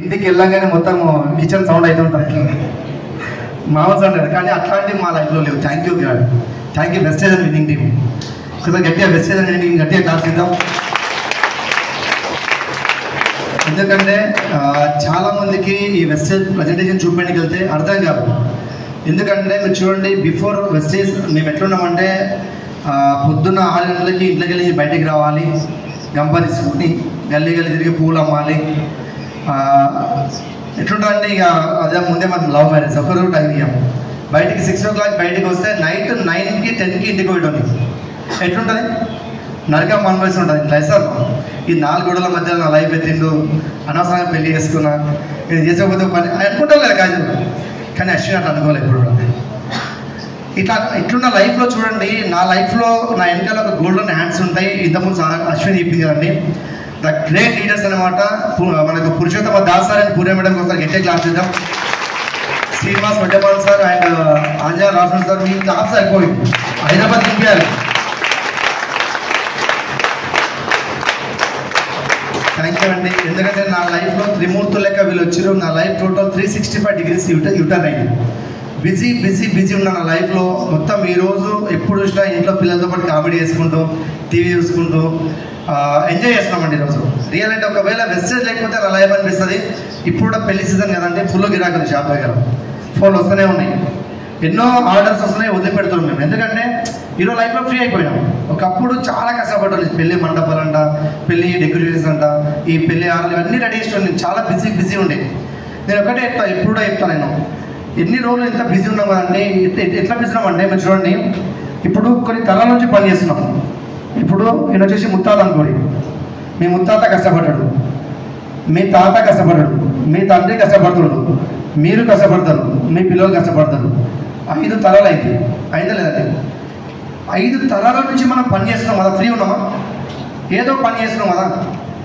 ఇంటికి వెళ్ళగానే మొత్తం కిచెన్ సౌండ్ అయితే ఉంటుంది, మామూలు సౌండ్ లేదు. కానీ అట్లాంటివి మా లైఫ్లో లేవు. Thank you God, thank you Vestige and winning team. ఒకసారి గట్టిగా వెస్టేజ్ అండ్ విన్నింగ్ గట్టిగా క్లాస్ ఇద్దాం. ఎందుకంటే చాలామందికి ఈ వెస్టేజ్ ప్రజెంటేషన్ చూపడానికి వెళ్తే అర్థం కాదు. ఎందుకంటే మీరు చూడండి, బిఫోర్ వెస్టేజ్ మేము ఎట్లున్నామంటే పొద్దున్న 6 గంటలకి ఇంట్లోకి వెళ్ళి బయటికి రావాలి, గంప తీసుకుని గల్లీ గల్లీ తిరిగి పూలు అమ్మాలి. ఎట్లుంటుందంటే ఇక అదే ముందే మనం లవ్ మ్యారేజ్ ఒకరోజు టైం ఇవ్వము. బయటికి 6 o'clock బయటికి వస్తే నైట్ 9కి 10కి ఇంటికి పోయడం. ఎట్లుంటుంది? నరకం అనుభవిస్తూ ఉంటుంది. ఇట్లా సార్ ఈ 4 గోడల మధ్య నా లైఫ్ ఎత్తిండు, అనవసరంగా పెళ్లి చేసుకున్నా, ఇది చేసేకపోతే పని అనుకుంటాం కదా కాదు. కానీ అశ్విన్ అట్లా అనుకోలేదు ఇప్పుడు కూడా. ఇట్లున్న లైఫ్లో చూడండి, నా లైఫ్లో నా వెనకాల ఒక గోల్డెన్ హ్యాండ్స్ ఉంటాయి. ఇంతకుముందు అశ్విన్ చెప్పింది కదండి, ద గ్రేట్ లీడర్స్ అనమాట. మనకు Purushottama Das sir and Purna madam కోసం గట్టిగా క్లాస్ చేద్దాం. Srinivas Vaddepal sir and Anjaneya Rajan sir, మీ క్లాస్ అయిపోయింది, హైదరాబాద్ తిప్పారు. థ్యాంక్ యూ అండి. ఎందుకంటే నా లైఫ్లో త్రిమూర్తులు లెక్క వీళ్ళు వచ్చారు. నా లైఫ్ టోటల్ 365 degrees యూటర్న్ అయింది. బిజీ బిజీ బిజీ ఉన్న నా లైఫ్లో మొత్తం ఈరోజు ఎప్పుడు చూసినా ఇంట్లో పిల్లలతో పాటు కామెడీ చేసుకుంటూ టీవీ చూసుకుంటూ ఎంజాయ్ చేస్తున్నామండి ఈరోజు. రియల్ అంటే ఒకవేళ వెస్టేజ్ లేకపోతే నా లైఫ్ అనిపిస్తుంది. ఇప్పుడు కూడా పెళ్లి సీజన్ కదంటే ఫుల్ గిరాకులు షాప్ దగ్గర, ఫోన్లు వస్తూనే ఉన్నాయి, ఎన్నో ఆర్డర్స్ వస్తున్నాయి, వదిలిపెడుతున్నాం మేము. ఎందుకంటే ఈరోజు లైఫ్లో ఫ్రీ అయిపోయాం. ఒకప్పుడు చాలా కష్టపడ్డాను. పెళ్లి మండపాలంట, పెళ్లి డెకరేషన్స్ అంట, ఈ పెళ్లి ఆర్డర్లు అన్నీ రెడీ చేస్తున్నాను. నేను చాలా బిజీ ఉండే. నేను ఒకటే చెప్తాను, ఎప్పుడు కూడా చెప్తాను, నేను ఎన్ని రోజులు ఎంత బిజీ ఉన్నాం కదండి. ఎట్లా బిజీ ఉన్నామంటే మీరు చూడండి, ఇప్పుడు కొన్ని తరాల నుంచి పని చేస్తున్నాం. ఇప్పుడు ఈయన వచ్చేసి ముత్తాత అనుకోండి, మీ ముత్తాత కష్టపడ్డాడు, మీ తాత కష్టపడ్డాడు, మీ తండ్రి కష్టపడుతున్నాడు, మీరు కష్టపడతారు, మీ పిల్లలు కష్టపడతారు. 5 తరాలు అయిందా లేదండి? 5 తరాల నుంచి మనం పని చేస్తున్నాం కదా. ఫ్రీ ఉన్నామా? ఏదో పని చేస్తున్నాం కదా.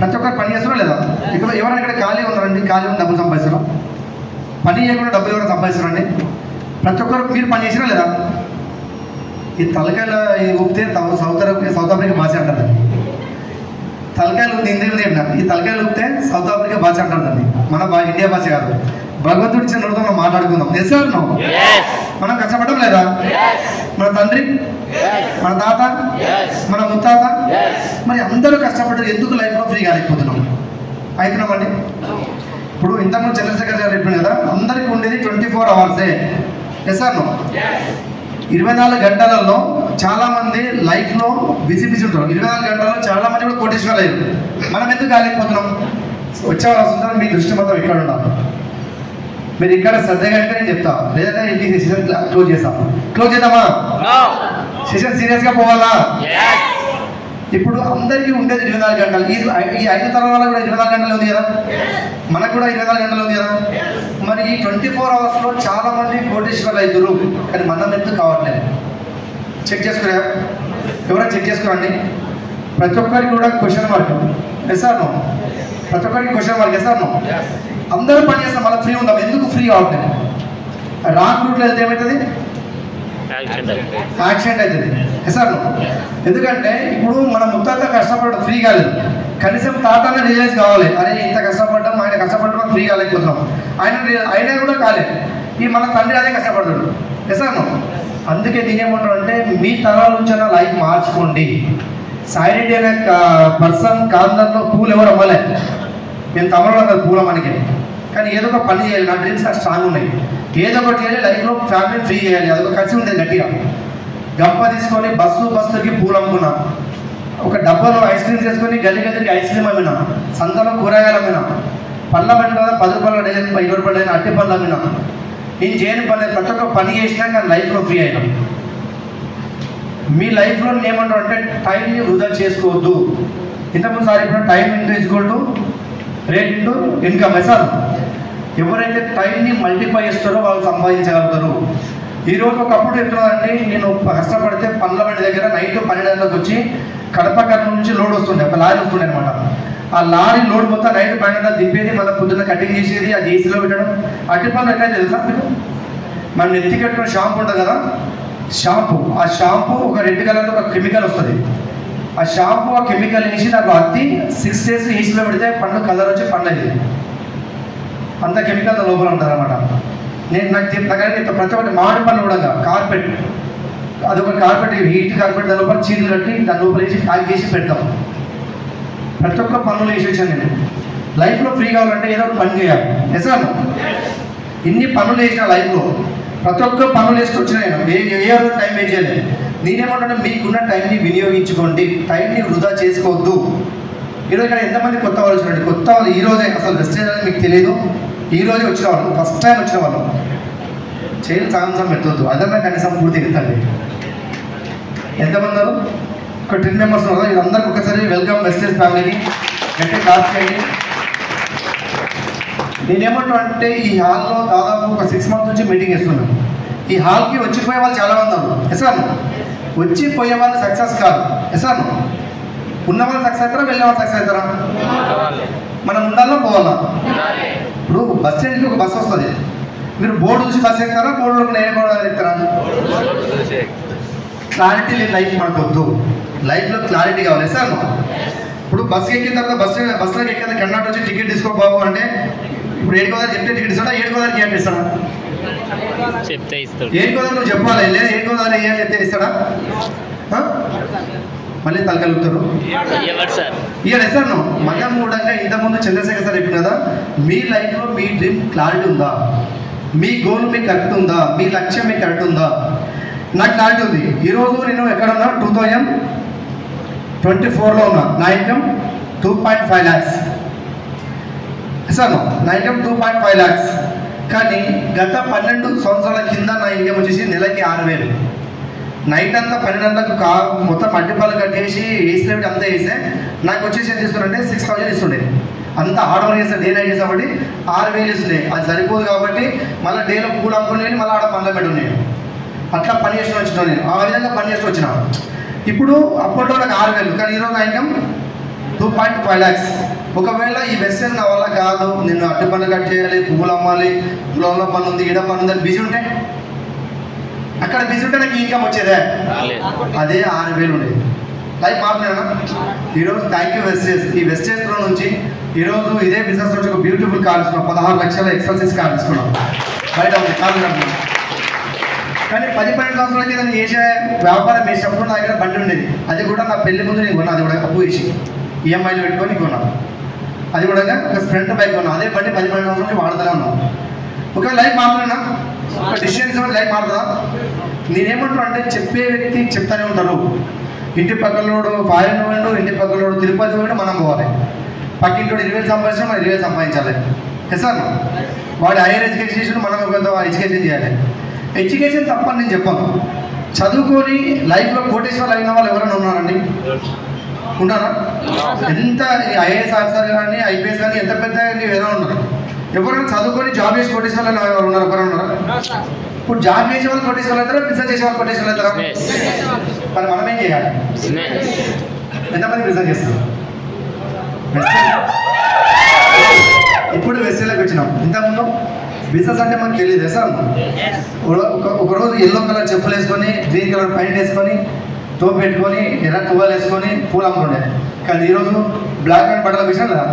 ప్రతి ఒక్కరు పని చేస్తున్నాం లేదా? ఇక్కడ ఎవరైనా ఇక్కడ ఖాళీ ఉన్నారండి? ఖాళీ ఉన్న డబ్బులు సంపాదిస్తున్నాం. పని చేయకుండా డబ్బులు ఎవరైనా సంపాదిస్తున్నారండి? ప్రతి ఒక్కరు మీరు పని చేసినా లేదా? ఈ తలకాయలు ఊపితే సౌత్ ఆఫ్రికా భాష అంటారు. తలకాయలు ఊపితే ఇండియన్ ఏంటంటే ఈ తలకాయలు ఊపితే సౌత్ ఆఫ్రికా భాష అంటారు. మన ఇండియా భాష కాదు. భగవంతుడి చిన్నతో మనం మాట్లాడుకుందాం. చేసేవాళ్ళం మనం కష్టపడడం లేదా? మన తండ్రి, మన తాత, మన ముత్తాత, మరి అందరూ కష్టపడ్డారు. ఎందుకు లైఫ్లో ఫ్రీ కాలేకపోతున్నాం? అవుతున్నామండి. ఇప్పుడు ఇంతకుముందు చంద్రశేఖర్ గారు చెప్పింది కదా, అందరికీ ఉండేది 24 hours. చేశాను 24 గంటలలో చాలామంది లైఫ్లో బిజీ ఉంటారు. 24 గంటల్లో చాలామంది కూడా కోటేశ్వరాలు అయ్యారు. మనం ఎందుకు కాలేకపోతున్నాం? వచ్చేవాళ్ళు వస్తుంటారు. మీ దృష్టి మొత్తం ఇక్కడ ఉండాలి. మీరు ఇక్కడ శ్రద్ధగా అంటే నేను చెప్తా, లేదంటే ఇంటికి సెషన్ క్లోజ్ చేద్దామా? సెషన్ సీరియస్గా పోవాలా? ఇప్పుడు అందరికీ ఉండేది 24 గంటలు. ఈ 5 తరాల కూడా 24 గంటలు ఉంది కదా, మనకు కూడా 24 గంటలు ఉంది కదా. మరి ఈ 24 hours చాలా మంది కోటేశ్వర్లు అవుతారు, కానీ మనం ఎందుకు కావట్లేదు? చెక్ చేసుకురా, ఎవరైనా చెక్ చేసుకోరండి. ప్రతి ఒక్కరికి కూడా క్వశ్చన్ మార్క్. ఎస్ఆర్ ప్రతి ఒక్కరికి క్వశ్చన్ మార్క్. ఎస్ఆర్ అందరూ పని చేస్తాం, మళ్ళీ ఫ్రీ ఉందాం. ఎందుకు ఫ్రీ కావట్లేదు? రాంగ్ రూట్లో వెళ్తే ఏమవుతుంది? యాక్సిడెంట్ అవుతుంది. ఎస్ఆర్ ఎందుకంటే ఇప్పుడు మన ముత్తాత కష్టపడడం ఫ్రీ కాలేదు. కనీసం తాతనే రియలైజ్ కావాలి, అరే ఇంత కష్టపడ్డాం, ఆయన కష్టపడడం ఫ్రీ కాలేకపోతున్నాం. ఆయన కూడా కాలేదు. ఈ మన తండ్రి అదే కష్టపడతాడు. ఎస్ఆర్ అందుకే నేనేమంటాను అంటే, మీ తరాల నుంచి అన్న లైఫ్ మార్చుకోండి. సాయిరెడ్డి అనే పర్సన్ కాందంలో పూలు ఎవరు అవ్వలే. నేను తమలో కదా పూల మనకి, కానీ ఏదో ఒక పని చేయాలి. నా డ్రీమ్స్ నాకు స్ట్రాంగ్ ఉన్నాయి. ఏదో ఒకటి చేయాలి లైఫ్లో, ఫ్యామిలీని ఫ్రీ చేయాలి. అదొక కలిసి ఉండేది గట్టిగా. గంప తీసుకొని బస్సుకి పూలు అమ్ముకున్నా, ఒక డబ్బాలో ఐస్ క్రీమ్ చేసుకొని గల్లికి ఐస్ క్రీమ్ అమ్మినా, సంతలో కూరగాయలు అమ్మినా, పళ్ళ బండి 10 రూపాయల డజన్ 20 రూపాయల డజన్ అట్టి పళ్ళు అమ్మినా. నేను చేయని పని ప్రతి ఒక్క పని చేసినా కానీ లైఫ్లో ఫ్రీ అయినా. మీ లైఫ్లో ఏమంటారు అంటే, టైంని వృధా చేసుకోవద్దు. ఇంతకుముందు సార్ ఇప్పుడు time = rate into income. Sir ఎవరైతే టైంని మల్టిప్లై చేస్తారో వాళ్ళు సంపాదించగలుగుతారు. ఈరోజు ఒకప్పుడు చెప్తున్నానండి, నేను కష్టపడితే పండ్ల బండి దగ్గర నైట్ 12 గంటలకు వచ్చి కడప నుంచి లోడ్ వస్తుండే, ఒక లారీ వస్తుండే అనమాట. ఆ లారీ లోడ్ మొత్తం నైట్ 12 గంటలకు దింపేది, మళ్ళీ పొద్దున్న కటింగ్ చేసేది, అది ఏసీలో పెట్టడం. అట్టి పనులు ఎట్లా తెలుసా మీకు? మనం నెత్తి కట్టుకున్న షాంపూ ఉంటుంది కదా, ఆ షాంపూ ఒక రెడ్ కలర్లో ఒక కెమికల్ వస్తుంది. ఆ షాంపూ ఆ కెమికల్ వేసి నాకు అత్తి 6 days ఈస్ట్లో పెడితే పండు కలర్ వచ్చి పండు అయింది. అంత కెమికల్ లోపల ఉంటుంది అనమాట. నాకు ప్రతి ఒక్కటి మామిడి పనులు కూడా కార్పెట్, అదొక కార్పెట్, హీట్ కార్పెట్, దాని లోపల చీరలు కట్టి దాని లోపల వేసి ప్యాక్ చేసి పెడతాం. ప్రతి ఒక్క పనులు వేసి వచ్చాను నేను. లైఫ్లో ఫ్రీ కావాలంటే ఏదో ఒకటి పని చేయాలి. నిజాను ఇన్ని పనులు వేసిన లైఫ్లో ప్రతి ఒక్క పనులు వేసుకొచ్చిన ఏ టైం వేస్ట్ చేయలేదు. నేనేమంటే మీకున్న టైంని వినియోగించుకోండి, టైంని వృధా చేసుకోవద్దు. ఈరోజు ఇక్కడ ఎంతమంది కొత్త వాళ్ళు వచ్చినండి? కొత్త వాళ్ళు ఈరోజే, అసలు వెస్టేజ్ అనేది మీకు తెలియదు, ఈరోజే వచ్చిన వాళ్ళు, ఫస్ట్ టైం వచ్చిన వాళ్ళు చేయని సాంసం ఎత్తవద్దు. అదన్నా కనీసం పూర్తి ఎత్తండి. ఎంతమంది ఉన్నారు? ఒక 10 మెంబర్స్ ఉన్నారు. వీళ్ళందరికీ ఒకసారి వెల్కమ్ వెస్టేజ్ ఫ్యామిలీకి గట్టి క్లాస్ చేయండి. నేనేమంటా అంటే ఈ హాల్లో దాదాపు ఒక 6 months నుంచి మీటింగ్ చేస్తున్నాను. ఈ హాల్కి వచ్చిపోయే వాళ్ళు చాలామంది ఉన్నారు. ఎసాను వచ్చిపోయే వాళ్ళు సక్సెస్ కాదు. ఎసాను ఉన్న వాళ్ళు సక్సెస్ అవుతారా, వెళ్ళే వాళ్ళు సక్సెస్ అవుతారా? మనం ఉండాలా పోవాలా? ఇప్పుడు బస్ స్టాండ్కి ఒక బస్సు వస్తుంది, మీరు బోర్డు చూసి బస్సు ఎక్కుతారా, బోర్డులోకి నేను కూడా ఎక్కుతారా? క్లారిటీ లేని లైఫ్ మనకు వద్దు. లైఫ్లో క్లారిటీ కావాలి సార్. ఇప్పుడు బస్సు ఎక్కిన తర్వాత బస్సులోకి ఎక్కిన కర్ణాటక వచ్చి టికెట్ తీసుకో బాబు అంటే ఇప్పుడు 7 గోదావరి చెప్తే టికెట్ ఇస్తాడా, 7 గోదావరి టికెట్ ఇస్తాడా? చెప్తే ఇస్తాడు. 7 గోదావరి నువ్వు చెప్పాలి, లేదా 7 గోదావరి ఏం చెప్తే ఇస్తాడా? మళ్ళీ తలకలుగుతారు ఇయ్యాడు సార్. నువ్వు మనం కూడా ఇంతకుముందు చంద్రశేఖర్ సార్ చెప్పిన కదా, మీ లైఫ్లో మీ డ్రీమ్ క్లారిటీ ఉందా? మీ గోల్ మీకు కరెక్ట్ ఉందా? మీ లక్ష్యం మీకు కరెక్ట్ ఉందా? నాకు క్లారిటీ ఉంది. ఈరోజు నేను ఎక్కడ ఉన్నా 2024లో ఉన్నా. నా ఇన్కమ్ 2.5 lakhs సార్. నా ఇన్కమ్ 2.5 lakhs. కానీ గత 12 సంవత్సరాల కింద నా ఇన్కమ్ వచ్చేసి నెలకి 6,000. నైట్ అంతా 12 గంటలకు మొత్తం అడ్డిపాలు కట్టేసి ఏసీ లెవెట్ అంతా వేస్తే నాకు వచ్చేసి ఏం చేస్తుండే 6,000 ఇస్తుండే. అంతా హార్డ్ వర్క్ చేస్తే డే నైట్ చేసేవాడి 6,000 ఇస్తుండే. అది సరిపోదు కాబట్టి మళ్ళీ డేలో పూలు అమ్ముకునేది, మళ్ళీ ఆడ పనులు పెట్టున్నాయి. అట్లా పని చేసుకుని వచ్చిన నేను, ఆ విధంగా పని చేసుకుని వచ్చిన. ఇప్పుడు అప్పట్లో నాకు 6,000, కానీ ఈరోజు నా ఇన్కమ్ 2.5 lakhs. ఒకవేళ ఈ వెస్టేజ్ నా వల్ల కాదు, నేను అట్టి పనులు కట్ చేయాలి, పువ్వులు అమ్మాలి, పొలంలో పని ఉంది, ఈడ పని ఉంది అని బిజీ ఉంటే, అక్కడ బిజీ ఉంటే నాకు ఇన్కమ్ వచ్చేదే అదే 6,000 ఉండేది. లైఫ్ మారుతున్నానా? ఈరోజు థ్యాంక్ యూ వెస్టేజ్. ఈ వెస్టేజ్లో నుంచి ఈరోజు ఇదే బిజినెస్ నుంచి ఒక బ్యూటిఫుల్ కార్ తీసుకున్నాం. 16 లక్షల ఎక్సెల్సిస్ కార్ తీసుకున్నాం. బయట ఉంది కార్లు కంపెనీ. కానీ 10-12 సంవత్సరాల కింద నేను చేసే వ్యాపారం చేసినప్పుడు నా దగ్గర బండి ఉండేది. అది కూడా నా పెళ్లి ముందు నేను కొన్నా. అది కూడా అప్పు వేసి ఈఎంఐలు పెట్టుకొని కొన్నాను. అది కూడా ఒక స్ప్లెండర్ బైక్ కొన్నాను. అదే బండి 10-12 సంవత్సరాల నుంచి వాడుతూనే ఉన్నాను. ఒకవేళ లైఫ్ మారుతున్నా, ఒక డిసిషన్ ఇవ్వండి, లైఫ్ మారుతుందా? నేనేమంటున్నా అంటే చెప్పే వ్యక్తి చెప్తానే ఉంటారు. ఇంటి పక్కలోడు ఫారెన్ పోయిండు, ఇంటి పక్కలోడు తిరుపతి పోయిండు, మనం పోవాలి. పక్కింటోడు 20,000 సంపాదించినా మనం 20,000 సంపాదించాలి. సార్ వాడు హైయర్ ఎడ్యుకేషన్ మనం కొంత ఎడ్యుకేషన్ చేయాలి. ఎడ్యుకేషన్ తప్పని నేను చెప్పాను. చదువుకొని లైఫ్లో కోటేశ్వర్లు అయిన వాళ్ళు ఎవరైనా ఉన్నారండి? ఉన్నారా? ఎంత ఐఏఎస్ ఆఫీసర్ కానీ ఐపీఎస్ కానీ ఎంత పెద్ద ఏదైనా ఉన్నారు. ఎవరైనా చదువుకొని జాబ్ చేసి కోటేశ్వర్లు అయిన వాళ్ళు ఉన్నారు? ఎవరైనా ఉన్నారా? ఇప్పుడు జాబ్ చేసే వాళ్ళు కోటేశ్వర్లు అవుతారా, బిజినెస్ చేసే వాళ్ళు కోటేశ్వర్లు అవుతారా? మరి మనం ఏం చేయాలి? ఎంతమంది బిజినెస్ చేస్తారు? ఇప్పుడు వెస్టేజ్లోకి వచ్చినాం. ఇంతకుముందు బిజినెస్ అంటే మనకు తెలియదు సార్. ఒకరోజు ఎల్లో కలర్ చెప్పులు వేసుకొని, గ్రీన్ కలర్ ప్యాంట్ వేసుకొని, తోపు పెట్టుకొని, ఎర్ర టువల్ వేసుకొని పూలు అమ్ముతుండే. కానీ ఈరోజు బ్లాక్ అండ్ బట్టలు వేసినా కదా.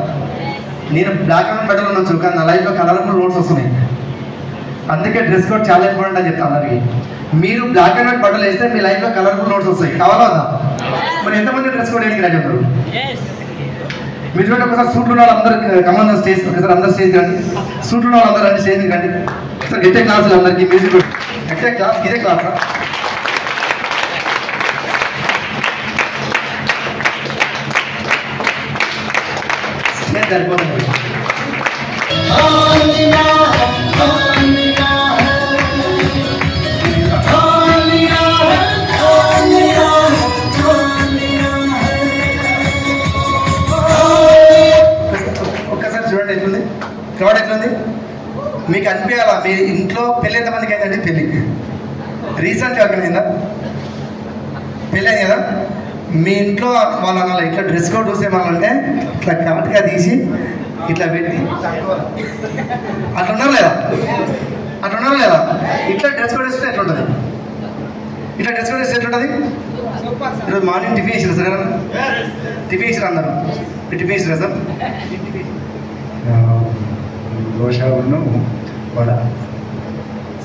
నేను బ్లాక్ అండ్ బట్టలు ఉండొచ్చు, కానీ నా లైఫ్లో కలర్ఫుల్ నోట్స్ వస్తున్నాయి. అందుకే డ్రెస్ కోడ్ చాలా ఇంపార్టెంట్ అని చెప్తాను అందరికి. మీరు బ్లాక్ అండ్ వైట్ బట్టలు వేస్తే మీ లైఫ్లో కలర్ఫుల్ నోట్స్ వస్తాయి. కావాలా వద్దా? మరి ఎంతమంది డ్రెస్ కోడ్ వేయడానికి రెడీ ఉంటారు? మీరు చూడండి, ఒకసారి సూట్లు ఉన్న వాళ్ళందరూ కమన్ స్టేజ్, ఒకసారి అందరు స్టేజ్ కండి. సూట్లు ఉన్న వాళ్ళందరూ రండి స్టేజ్ కండి. సార్ గట్టే క్లాసులు అందరికీ మ్యూజిక్ గట్టే క్లాస్, ఇదే క్లాస్ సార్. స్టేజ్ సరిపోతుంది. క్రౌడ్ ఎట్లుంది మీకు అనిపించాలా? మీ ఇంట్లో పెళ్ళి ఎంతమందికి అయిందండి? పెళ్ళి రీసెంట్గా అయిందా? పెళ్ళి అయింది కదా. మీ ఇంట్లో వాళ్ళ ఇట్లా డ్రెస్ కోడ్ చూసేమనంటే ఇట్లా కరెక్ట్గా తీసి ఇట్లా పెట్టి అట్లా ఉన్నారు లేదా? అట్లా ఉన్నారు లేదా? ఇట్లా డ్రెస్ కోడ్ వేస్తే ఎట్లుంటుంది? ఇట్లా డ్రెస్ కోడ్ వేస్తే ఎట్లుంటుంది? ఈరోజు మార్నింగ్ టిఫిన్ వేసారు సార్, టిఫిన్ వేసారు అన్నారు. టిఫిన్ వేసారా సార్? దోశ ఉన్ను వడ.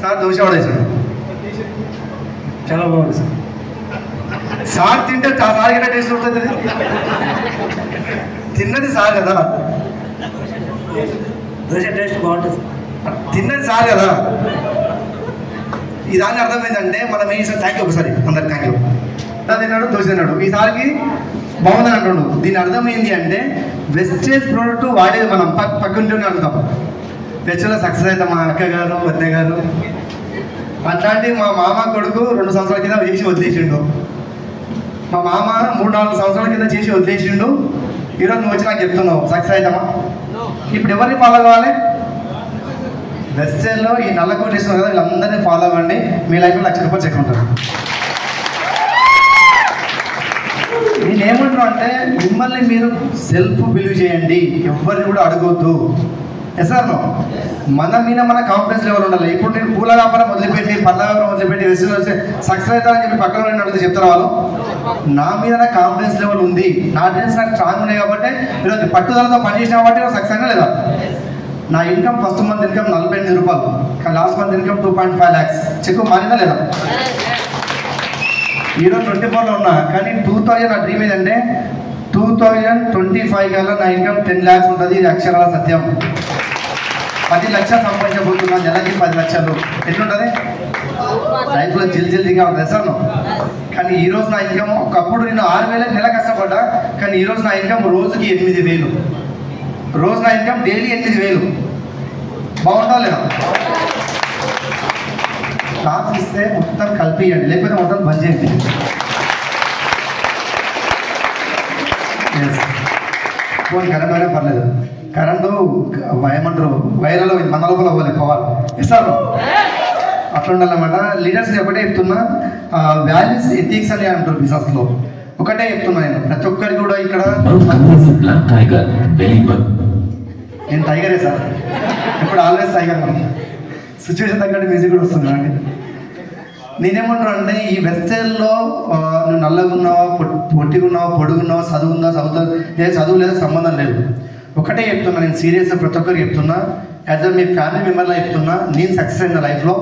సార్ దోశ వడ వేసాడు, చాలా బాగుంది సార్. సార్ తింటే సార్ కింద టేస్ట్ ఉంటుంది. తిన్నది సార్ కదా, దోశ టేస్ట్ బాగుంటుంది. తిన్నది సార్ కదా. ఈ దాన్ని అర్థమైందంటే మనం ఏం చేసాం, థ్యాంక్ యూ ఒకసారి అందరికి థ్యాంక్ యూ. తిన్నాడు దోశ తిన్నాడు, ఈసారికి బాగుందని అంటున్నాడు. దీని అర్థం ఏంటి అంటే వెస్టేజ్ ప్రోడక్ట్ వాడేది మనం పక్కన అడుగుతాం. వెస్టేజ్లో సక్సెస్ అవుతాం మా అక్క గారు వద్ద గారు. అట్లాంటి మా మామ కొడుకు 2 సంవత్సరాల కింద చేసి వదిలేసిండు. మా మామ 3-4 సంవత్సరాల కింద చేసి వదిలేసిండు. ఈరోజు నువ్వు వచ్చి నాకు చెప్తున్నావు సక్సెస్ అవుతామా? ఇప్పుడు ఎవరిని ఫాలో కావాలి? వెస్టేజ్లో ఈ నల్ల కోట్ ఇస్తున్నారు కదా, వీళ్ళందరినీ ఫాలో అవ్వండి. మీ లైఫ్లో 1,00,000 రూపాయలు చెక్ ఉంటారు. నేనేమంటున్నా అంటే మిమ్మల్ని మీరు సెల్ఫ్ బిలీవ్ చేయండి, ఎవరిని కూడా అడగొద్దు. ఎసార్నో మన మీద మన కాన్ఫిడెన్స్ లెవెల్ ఉండాలి. ఇప్పుడు నేను పూల వ్యాపారం వదిలిపెట్టి పళ్ళ వ్యాపారం వదిలిపెట్టి వెస్టేజ్ వచ్చి సక్సెస్ అవుతారని చెప్పి పక్కన అడిగితే చెప్తారు వాళ్ళు. నా మీద నా కాన్ఫిడెన్స్ లెవెల్ ఉంది, నా డ్రీమ్స్ నాకు స్ట్రాంగ్ ఉన్నాయి కాబట్టి ఈరోజు పట్టుదలతో పనిచేసిన కాబట్టి సక్సెస్ అయినా లేదా. నా ఇన్కమ్ ఫస్ట్ మంత్ ఇన్కమ్ 48 రూపాయలు, కానీ లాస్ట్ మంత్ ఇన్కమ్ 2.5 lakhs. చెక్కు మారిందా లేదా? ఈరోజు 24లో ఉన్నా, కానీ 2000 నా డ్రీమ్ ఏదంటే 2025 కల్లా నా ఇన్కమ్ 10 lakhs ఉంటుంది. ఇది అక్షరాల సత్యం. 10 లక్షలు సంపాదించబోతున్నా, నెలకి 10 లక్షలు. ఎట్లుంటుంది లైఫ్లో? జల్దిగా ఉంటుంది సార్. కానీ ఈరోజు నా ఇన్కమ్, ఒకప్పుడు నేను 6,000 నెల కష్టపడ్డా, కానీ ఈరోజు నా ఇన్కమ్ రోజుకి 8,000. రోజు నా ఇన్కమ్ డైలీ 8,000. బాగుందా లేదా? క్లాస్ ఇస్తే మొత్తం కలిపియండి, లేకపోతే మొత్తం బంద్ చేయండి. ఫోన్ కరెంట్ అయినా పర్లేదు, కరెంటు ఏమంటారు వైర్లలో మన లోపల పోలే పోవాలి. ఇస్తారు అట్లా ఉండాలన్నమాట. లీడర్స్ ఒకటే చెప్తున్నా, వాల్యూస్ ఎథిక్స్ అని అంటారు బిజినెస్లో. ఒకటే చెప్తున్నా నేను ప్రతి ఒక్కరికి కూడా. ఇక్కడ నేను టైగరే సార్, ఇప్పుడు ఆల్వేస్ టైగర్. సిచ్యువేషన్ తగ్గట్టు మ్యూజిక్ కూడా వస్తుంది అండి. నేనేమంటున్నా అంటే ఈ వెస్టేజ్లో నువ్వు నల్లగా ఉన్నావా, పొట్టిగా ఉన్నావా, పొడుగున్నావా, చదువు లేదా సంబంధం లేదు. ఒకటే చెప్తున్నా నేను సీరియస్గా ప్రతి ఒక్కరికి చెప్తున్నా, యాజ్ మీ ఫ్యామిలీ మెంబర్లో చెప్తున్నా, నేను సక్సెస్ అయిన లైఫ్లో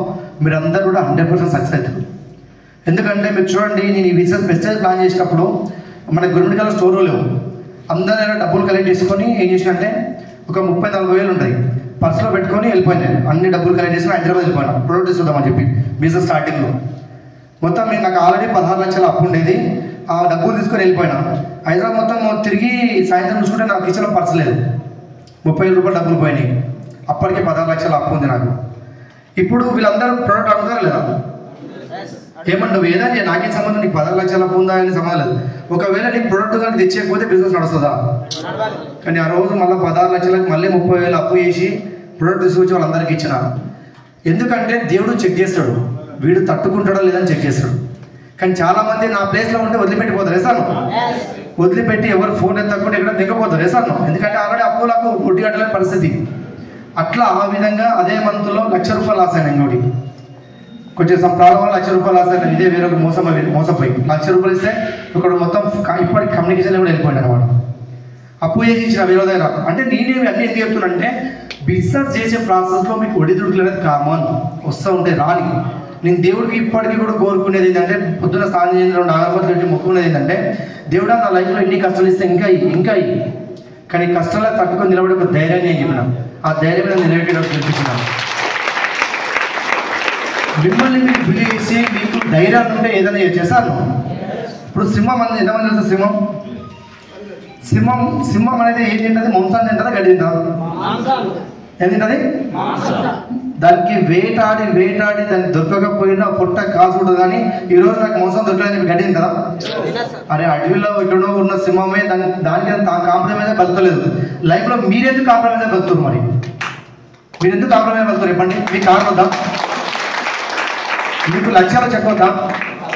మీరందరూ కూడా 100% సక్సెస్ అవుతారు. ఎందుకంటే మీరు చూడండి, నేను ఈ వెస్టేజ్ ప్లాన్ చేసినప్పుడు మన గురుమిడికల్లో స్టోర్లు లేవు. అందరూ డబ్బులు కలెక్ట్ చేసుకొని ఏం చేసిన అంటే ఒక 30-40 వేలు ఉంటాయి పర్సులో పెట్టుకొని వెళ్ళిపోయినాను. అన్ని డబ్బులు కలెక్ట్ చేసుకుని హైదరాబాద్ వెళ్ళిపోయినా ప్రొడక్ట్ చూద్దామని చెప్పి బిజినెస్ స్టార్టింగ్లో. మొత్తం నాకు ఆల్రెడీ 16 లక్షల అప్పు ఉండేది. ఆ డబ్బులు తీసుకొని వెళ్ళిపోయినా హైదరాబాద్ మొత్తం తిరిగి సాయంత్రం చూసుకుంటే నాకు కిచెన్లో పర్సు లేదు. 30,000 రూపాయలు డబ్బులు పోయినాయి. అప్పటికే 16 లక్షల అప్పు ఉంది నాకు. ఇప్పుడు వీళ్ళందరూ ప్రోడక్ట్ అడుగుతారా లేదా? ఏమంటావు ఏదంటే నాకేం సంబంధం, నీకు 16 లక్షల అప్పు ఉందా అని సంబంధం లేదు. ఒకవేళ నీకు ప్రోడక్ట్ కానీ తెచ్చేయకపోతే బిజినెస్ నడుస్తుందా? కానీ ఆ రోజు మళ్ళీ 16 లక్షలకు మళ్ళీ 30,000 అప్పు చేసి ప్రోడక్ట్ తీసుకొచ్చి వాళ్ళందరికీ ఇచ్చిన. ఎందుకంటే దేవుడు చెక్ చేస్తాడు, వీడు తట్టుకుంటాడా లేదని చెక్ చేస్తాడు. కానీ చాలామంది నా ప్లేస్లో ఉంటే వదిలిపెట్టిపోతారు వేసాను, వదిలిపెట్టి ఎవరు ఫోన్ ఎత్తకుండా ఎక్కడ దిగపోతారు వేసాను. ఎందుకంటే ఆల్రెడీ అప్పులకు గుడ్డి కట్టలేని పరిస్థితి. అట్లా ఆ విధంగా అదే మంత్లో 1,00,000 రూపాయలు లాస్ అయినా. ఇంకోటి కొంచెం ప్రాబ్లం 1,00,000 రూపాయలు లాస్ అయినా. ఇదే వేరే మోసపోయి 1,00,000 రూపాయలు ఇస్తే ఒకడు మొత్తం ఇప్పటికి కమ్యూనికేషన్ కూడా వెళ్ళిపోయాడు అనమాట. అప్పు చేసి ఇచ్చిన వేరే దగ్గర. అంటే నేనేమి అన్నీ ఎందుకు చెప్తున్నానంటే బిజినెస్ చేసే ప్రాసెస్లో మీకు ఒడిదుడుకులు అనేది కామన్ వస్తూ ఉంటాయి రాని. నేను దేవుడికి ఇప్పటికీ కూడా కోరుకునేది ఏంటంటే పొద్దున స్నానం చేసిన 2 అగరబత్తులు పెట్టి మొక్కుకునేది ఏంటంటే దేవుడా నా లైఫ్లో ఎన్ని కష్టాలు ఇస్తే ఇంకా కానీ కష్టాలకు తట్టుకొని నిలబడే ఒక ధైర్యాన్ని నేను చెప్పిన. ఆ ధైర్యం మీద నిలబెట్టేటప్పుడు చూపించినాను. మిమ్మల్ని మీరు బిలీవ్ చేసి మీకు ధైర్యాలు ఉంటే ఏదైనా చేశాను. ఇప్పుడు సింహం అనేది ఎంతమంది తెలుసు? సింహం అనేది ఏం తింటుంది? మాంసాన్ని తింటుందా గడ్డి తింటుందా? ఏం తింటుంది? దానికి వేటాడి దాన్ని దొరకకపోయినా పొట్ట కాసుకుంటుంది. కానీ ఈరోజు నాకు మాంసం దొరకలేదు గడ్డి తింటుందా? అరే అడవిలో ఎక్కడో ఉన్న సింహమే దానికి కాంప్రమైజ్ బతకలేదు. లైఫ్లో మీరెందుకు కాంప్రమైజ్ బతుకుతారు? మరి మీరు ఎందుకు కాంప్రమైజ్ బతుకుతారు చెప్పండి? మీకు కారణం వద్దా? మీకు లక్ష్యాలు చెప్పొద్దా?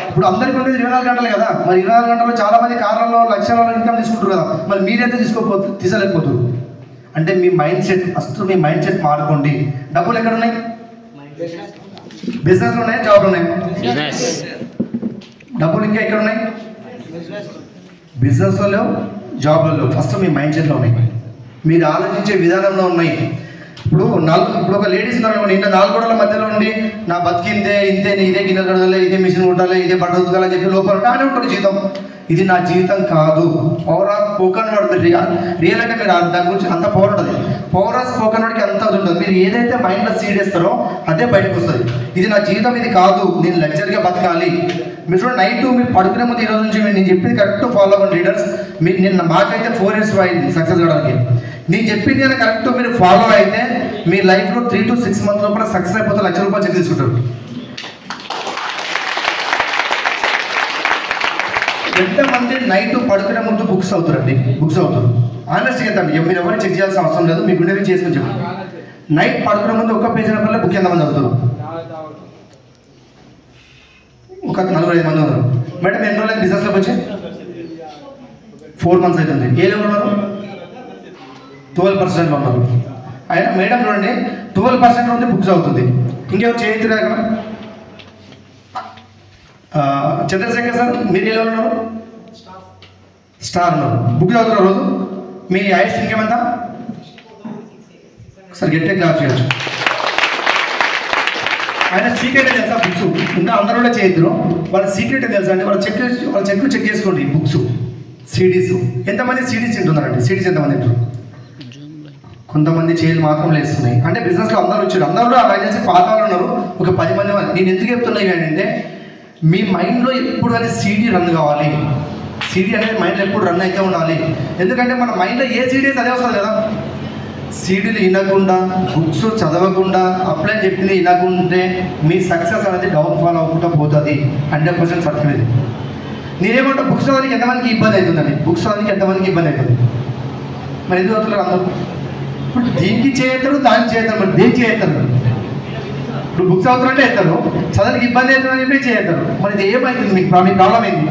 ఇప్పుడు అందరికీ ఉండేది 24 గంటలు కదా. మరి 24 గంటల్లో చాలా మంది కార్లలో లక్షలలో ఇన్కమ్ తీసుకుంటారు కదా. మరి మీరైతే తీసుకోలేకపోతారు. అంటే మీ మైండ్ సెట్ ఫస్ట్ మీ మైండ్ సెట్ మారుకోండి. డబ్బులు ఎక్కడ ఉన్నాయి? బిజినెస్లో ఉన్నాయి, జాబ్లో ఉన్నాయి. డబ్బులు ఇంకా ఎక్కడ ఉన్నాయి? బిజినెస్లో లేవు, జాబ్లో లేవు. ఫస్ట్ మీ మైండ్ సెట్లో ఉన్నాయి, మీరు ఆలోచించే విధానంలో ఉన్నాయి. ఇప్పుడు ఒక లేడీస్ ఉన్నారు, నిన్న 4 గోడల మధ్యలో ఉండి నా బతికిందే ఇంతే, ఇదే గిన్నె కడగలే, ఇదే మిషన్ కుట్టాలి, ఇదే బట్ట ఉతకాలని చెప్పి లోపల ఉంటానే ఉంటుంది జీవితం. ఇది నా జీవితం కాదు. Power of spoken word real అంటే మీరు దాని గురించి అంత పవర్ ఉంటుంది. పవర్ ఆఫ్ స్పోకన్ వర్డ్కి అంత ఉంటుంది. మీరు ఏదైతే మైండ్లో సీడ్ వేస్తారో అదే బయటకు వస్తుంది. ఇది నా జీవితం, ఇది కాదు, నేను లగ్జరీగా బతకాలి. మీరు చూడండి, నైట్ మీరు పడుకునే ముందు ఈరోజు నుంచి నేను చెప్పింది కరెక్ట్ ఫాలో అవ్వండి లీడర్స్. మీరు నిన్న మాకైతే 4 years అయింది సక్సెస్ కావడానికి. నేను చెప్పింది కానీ కరెక్ట్ మీరు ఫాలో అయితే మీ లైఫ్లో 3 to 6 months లోపల సక్సెస్ అయిపోతే ₹1,00,000 చెక్ తీసుకుంటారు. ఎంతమంది నైట్ పడుకునే ముందు బుక్స్ అవుతారండి? బుక్స్ అవుతారు. ఆనెస్ట్ చెప్తాండి, మీరు ఎవరిని చెక్ చేయాల్సిన అవసరం లేదు, మీ గుండె చేసుకొని చెప్పండి. నైట్ పడుకునే ముందు ఒక్క పేజీ వల్ల బుక్ ఎంతమంది అవుతారు? ఒక 4-5 మంది ఉన్నారు. మేడం ఎన్ని రోజులు బిజినెస్లోకి వచ్చి? 4 months అవుతుంది. ఏ లెవెల్ ఉన్నారు? 12% ఉన్నారు. అయినా మేడం చూడండి 12% ఉంది బుక్స్ అవుతుంది. ఇంకెవరు చేయొచ్చు కదా? చంద్రశేఖర్ సార్ మీరు ఏ లెవెల్ ఉన్నారు? స్టార్ ఉన్నారు. బుక్ చదువుతున్నారు రోజు. మీ హైయెస్ట్ ఇన్కమ్ ఎంత? సార్ గట్టిగా క్లాస్ చేయొచ్చు. ఆయన సీక్రెట్ తెలుసా? బుక్స్ ఇంకా అందరూ కూడా చేయొద్దు. వాళ్ళ సీక్రెట్ తెలుసా అండి? వాళ్ళ చెక్ చెక్ చేసుకోండి. Books, CDs. ఎంతమంది సిడీస్ తింటున్నారండి? సిడీస్ ఎంతమంది తింటారు? కొంతమంది చేయలు మాత్రం లేస్తున్నాయి. అంటే బిజినెస్లో అందరూ వచ్చారు, అందరూ కూడా అలా చేసి పాత వాళ్ళు ఉన్నారు. ఒక 10 మంది. నేను ఎందుకు చెప్తున్నాయి అంటే మీ మైండ్లో ఎప్పుడు అనేది సీడీ రన్ కావాలి. సీడీ అనేది మైండ్లో ఎప్పుడు రన్ అయితే ఉండాలి. ఎందుకంటే మన మైండ్లో ఏ సీడీస్ అదే వస్తుంది కదా. సీడీలు వినకుండా, బుక్స్ చదవకుండా, అప్లై చెప్పింది వినకుంటే మీ సక్సెస్ అనేది డౌన్ఫాల్ అవ్వకుండా పోతుంది. 100% సత్యమేది. నేనేమంటా బుక్స్ చదవడానికి ఎంతమందికి ఇబ్బంది అవుతుందండి? బుక్స్ చదవడానికి ఎంతమందికి ఇబ్బంది అవుతుంది? మరి ఎందుకు అవుతున్నారు అందరూ? ఇప్పుడు దీనికి చేయతారు, దానికి చేయతారు, మరి దేనికి చేయతారు? ఇప్పుడు బుక్స్ అవుతారంటే వేస్తారు, చదవడానికి ఇబ్బంది అవుతుందని చెప్పి చేయతారు. మరి ఇది ఏమైతుంది? మీ ప్రాబ్లం ఏంది?